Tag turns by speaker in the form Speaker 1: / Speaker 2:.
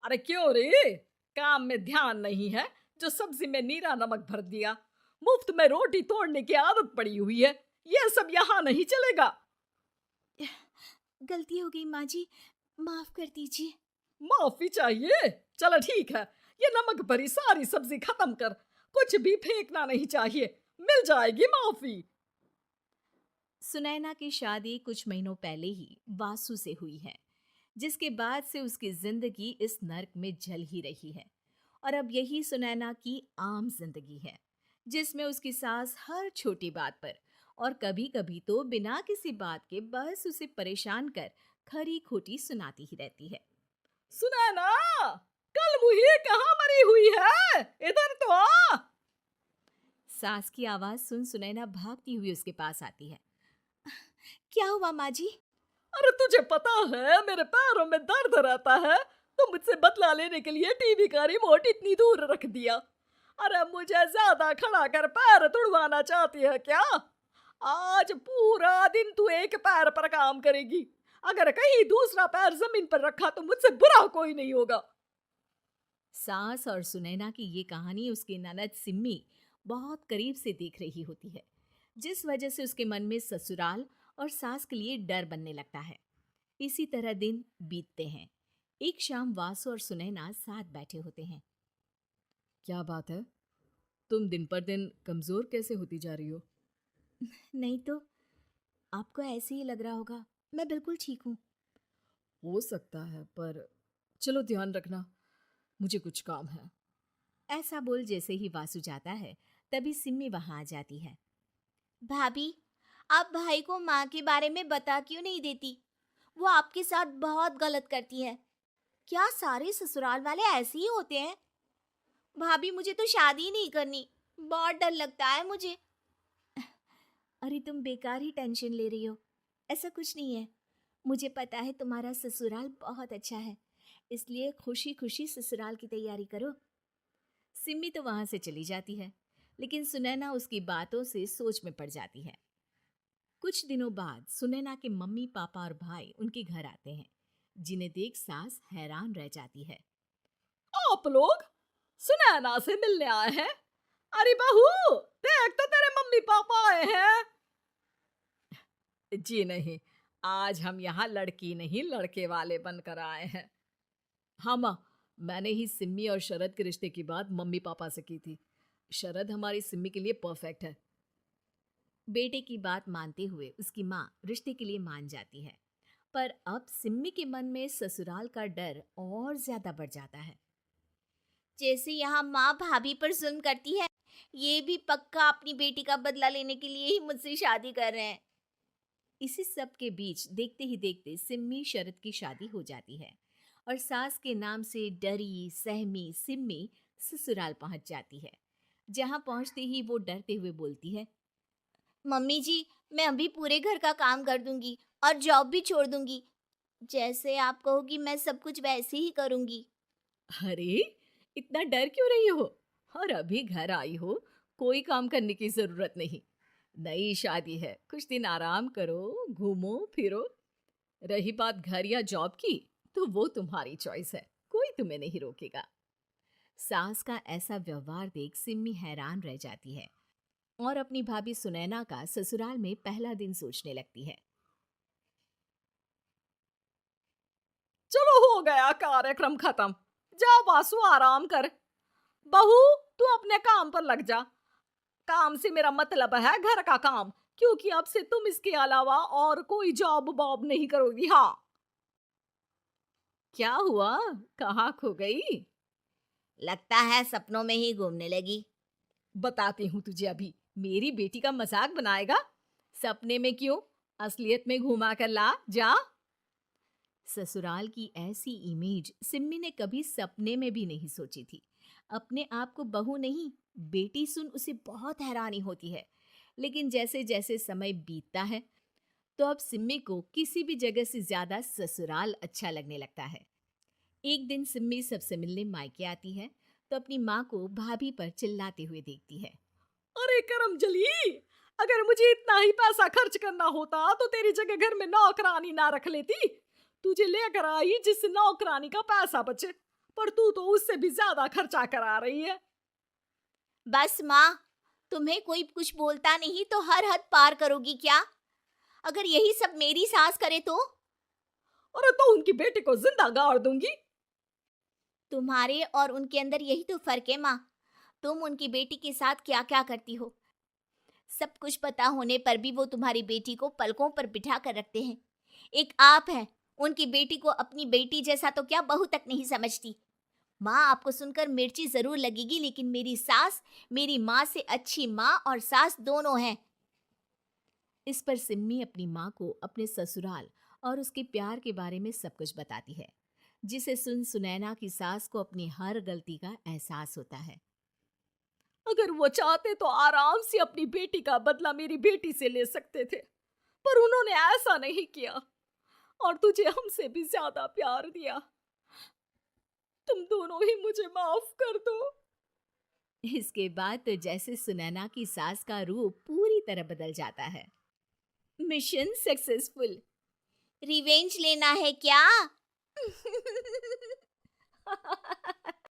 Speaker 1: अरे क्यों रे? काम में ध्यान नहीं है जो सब्जी में नीरा नमक भर दिया। मुफ्त में रोटी तोड़ने की आदत पड़ी हुई है। यह सब यहाँ नहीं चलेगा।
Speaker 2: गलती हो गई माँ जी, माफ कर दीजिए।
Speaker 1: माफी चाहिए? चलो ठीक है, ये नमक भरी सारी सब्जी खत्म कर। कुछ भी फेंकना नहीं चाहिए, मिल जाएगी माफी।
Speaker 2: सुनैना की शादी कुछ महीनों पहले ही वासु से हुई है, जिसके बाद से उसकी जिंदगी इस नर्क में जल ही रही है। और अब यही सुनैना की आम जिंदगी है, जिसमें उसकी सास हर छोटी बात पर और कभी कभी तो बिना किसी बात के बस उसे परेशान कर खरी खोटी सुनाती ही रहती है।
Speaker 1: सुनैना, कल मुही कहाँ मरी हुई है? इधर तो आ।
Speaker 2: सास की आवाज सुन सुनैना भागती हुई उसके पास आती है। क्या हुआ माँ जी?
Speaker 1: अरे तुझे पता है मेरे पैरों में दर्द रहता है, तो मुझसे बदला लेने के लिए टीवी का रिमोट इतनी दूर रख दिया। अरे मुझे ज्यादा खड़ा कर पैर तुड़वाना चाहती है क्या? आज पूरा दिन तू एक पैर पर काम करेगी। अगर कहीं दूसरा पैर जमीन पर रखा तो मुझसे बुरा कोई नहीं होगा।
Speaker 2: सास और सुनैना की ये कहानी उसकी ननद सिम्मी बहुत करीब से देख रही होती है, जिस वजह से उसके मन में ससुराल और सास के लिए डर बनने लगता है। इसी तरह दिन बीतते हैं। एक शाम वासु और सुनैना साथ बैठे होते हैं।
Speaker 1: क्या बात है? तुम दिन पर दिन कमजोर कैसे होती जा रही हो?
Speaker 2: नहीं तो, आपको ऐसे ही लग रहा होगा, मैं बिल्कुल ठीक हूँ।
Speaker 1: हो सकता है, पर चलो ध्यान रखना, मुझे कुछ काम है।
Speaker 2: ऐसा बोल जैसे ही वासु जाता है, तभी सिम्मी वहां आ जाती है। भाभी, आप भाई को माँ के बारे में बता क्यों नहीं देती? वो आपके साथ बहुत गलत करती है। क्या सारे ससुराल वाले ऐसे ही होते हैं? भाभी, मुझे तो शादी ही नहीं करनी, बहुत डर लगता है मुझे। अरे तुम बेकार ही टेंशन ले रही हो, ऐसा कुछ नहीं है। मुझे पता है तुम्हारा ससुराल बहुत अच्छा है, इसलिए खुशी खुशी ससुराल की तैयारी करो। सिम्मी तो वहां से चली जाती है, लेकिन सुनैना उसकी बातों से सोच में पड़ जाती है। कुछ दिनों बाद सुनैना के मम्मी पापा और भाई उनके घर आते हैं, जिन्हें देख सास हैरान रह जाती है।
Speaker 1: आप लोग सुनैना से मिलने आए हैं? अरे बहू, देख तो तेरे मम्मी पापा आए हैं। जी नहीं, आज हम यहाँ लड़की नहीं लड़के वाले बनकर आए हैं। हाँ माँ, मैंने ही सिम्मी और शरद के रिश्ते की बात मम्मी पापा से की थी। शरद हमारी सिम्मी के लिए परफेक्ट है।
Speaker 2: बेटे की बात मानते हुए उसकी माँ रिश्ते के लिए मान जाती है, पर अब सिम्मी के मन में ससुराल का डर और ज्यादा बढ़ जाता है। जैसे यहाँ माँ भाभी पर जुल्म करती है, ये भी पक्का अपनी बेटी का बदला लेने के लिए ही मुझसे शादी कर रहे हैं। इसी सब के बीच देखते ही देखते सिम्मी शरद की शादी हो जाती है और सास के नाम से डरी सहमी सिम्मी ससुराल पहुंच जाती है। जहां पहुंचते ही वो डरते हुए बोलती है, मम्मी जी, मैं अभी पूरे घर का काम कर दूंगी और जॉब भी छोड़ दूंगी। जैसे आप कहोगी मैं सब कुछ वैसे ही करूंगी।
Speaker 1: अरे, इतना डर क्यों रही हो? और अभी घर आई हो, कोई काम करने की जरूरत नहीं। नई शादी है, कुछ दिन आराम करो, घूमो फिरो। रही बात घर या जॉब की, तो वो तुम्हारी चॉइस है, कोई तुम्हें नहीं रोकेगा।
Speaker 2: सास का ऐसा व्यवहार देख सिम्मी हैरान रह जाती है और अपनी भाभी सुनैना का ससुराल में पहला दिन सोचने लगती है।
Speaker 1: चलो हो गया कार्यक्रम खत्म। जा वासु, आराम कर। बहू, तू अपने काम पर लग जा। काम से मेरा मतलब है घर का काम, क्योंकि अब से तुम इसके अलावा और कोई जॉब बॉब नहीं करोगी। हाँ। क्या हुआ? कहाँ खो गई?
Speaker 2: लगता है सपनों में ही घूमने लगी।
Speaker 1: बताती हूँ तुझे अभी। मेरी बेटी का मजाक बनाएगा? सपने में क्यों, असलियत में घुमा कर ला। जा।
Speaker 2: ससुराल की ऐसी इमेज सिम्मी ने कभी सपने में भी नहीं सोची थी। अपने आप को बहू नहीं, बेटी सुन उसे बहुत हैरानी होती है। लेकिन जैसे जैसे समय बीतता है, तो अब सिम्मी को किसी भी जगह से ज्यादा ससुराल अच्छा लगने लगता है। एक दिन सिम्मी सबसे मिलने मायके आती है, तो अपनी माँ को भाभी पर चिल्लाते हुए देखती है।
Speaker 1: अरे करमजली, अगर मुझे इतना ही पैसा खर्च करना होता तो तेरी जगह घर में नौकरानी ना रख लेती। तुझे लेकर आई जिस नौकरानी का पैसा बचे। पर तू तो उससे भी ज्यादा खर्चा करा रही है।
Speaker 2: बस माँ, तुम्हें कोई कुछ बोलता नहीं तो हर हद पार करोगी क्या? अगर यही सब मेरी सास करे तो?
Speaker 1: और तो उनकी बेटी को जिंदा गाड़ दूंगी।
Speaker 2: तुम्हारे और उनके अंदर यही तो फर्क है माँ। तुम उनकी बेटी के साथ क्या क्या करती हो, सब कुछ पता होने पर भी वो तुम्हारी बेटी को पलकों पर बिठा कर रखते हैं। एक आप हैं, उनकी बेटी को अपनी बेटी जैसा तो क्या बहू तक नहीं समझती। माँ, आपको सुनकर मिर्ची जरूर लगेगी, लेकिन मेरी सास मेरी माँ से अच्छी माँ और सास दोनों हैं।
Speaker 3: इस पर सिम्मी अपनी माँ को अपने ससुराल और उसके प्यार के बारे में सब कुछ बताती है, जिसे सुन सुनैना की सास को अपनी हर गलती का एहसास होता है।
Speaker 1: अगर वो चाहते तो आराम से अपनी बेटी का बदला मेरी बेटी से ले सकते थे, पर उन्होंने ऐसा नहीं किया और तुझे हमसे भी ज्यादा प्यार दिया। तुम दोनों ही मुझे माफ कर दो।
Speaker 3: इसके बाद तो जैसे सुनैना की सास का रूप पूरी तरह बदल जाता है।
Speaker 2: Mission successful. रिवेंज लेना है क्या?